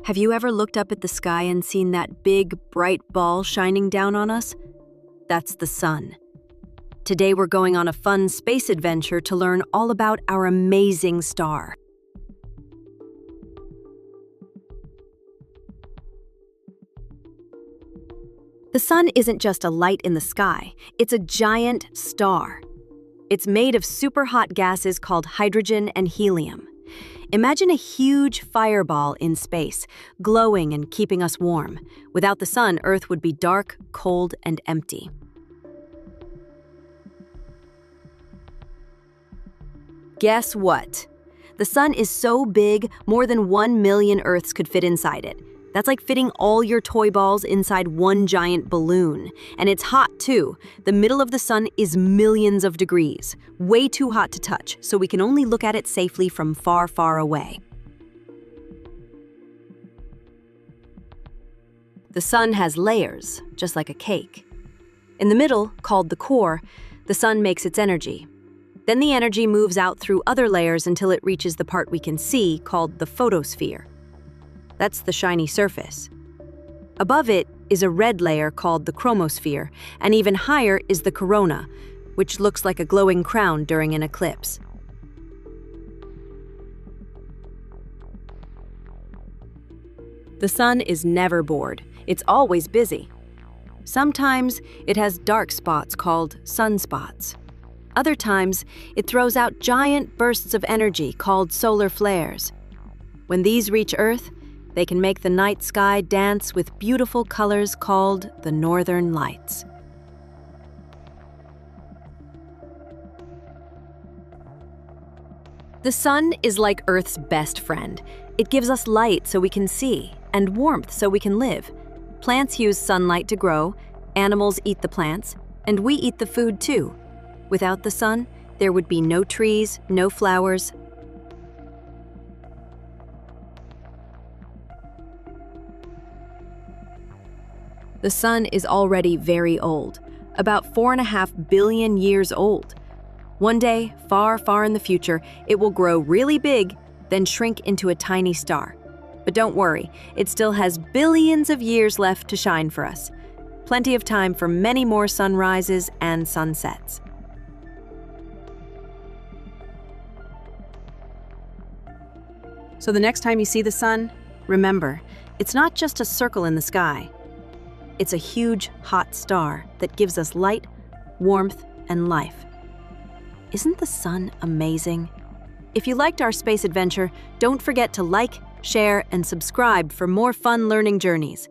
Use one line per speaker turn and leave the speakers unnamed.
Have you ever looked up at the sky and seen that big, bright ball shining down on us? That's the sun. Today we're going on a fun space adventure to learn all about our amazing star. The sun isn't just a light in the sky, it's a giant star. It's made of super hot gases called hydrogen and helium. Imagine a huge fireball in space, glowing and keeping us warm. Without the sun, Earth would be dark, cold, and empty. Guess what? The sun is so big, more than 1 million Earths could fit inside it. That's like fitting all your toy balls inside one giant balloon. And it's hot too. The middle of the sun is millions of degrees, way too hot to touch, so we can only look at it safely from far, far away. The sun has layers, just like a cake. In the middle, called the core, the sun makes its energy. Then the energy moves out through other layers until it reaches the part we can see, called the photosphere. That's the shiny surface. Above it is a red layer called the chromosphere, and even higher is the corona, which looks like a glowing crown during an eclipse. The sun is never bored. It's always busy. Sometimes it has dark spots called sunspots. Other times, it throws out giant bursts of energy called solar flares. When these reach Earth, they can make the night sky dance with beautiful colors called the northern lights. The sun is like Earth's best friend. It gives us light so we can see, and warmth so we can live. Plants use sunlight to grow, animals eat the plants, and we eat the food too. Without the sun, there would be no trees, no flowers. The sun is already very old, about 4.5 billion years old. One day, far, far in the future, it will grow really big, then shrink into a tiny star. But don't worry, it still has billions of years left to shine for us. Plenty of time for many more sunrises and sunsets. So the next time you see the sun, remember, it's not just a circle in the sky. It's a huge, hot star that gives us light, warmth, and life. Isn't the sun amazing? If you liked our space adventure, don't forget to like, share, and subscribe for more fun learning journeys.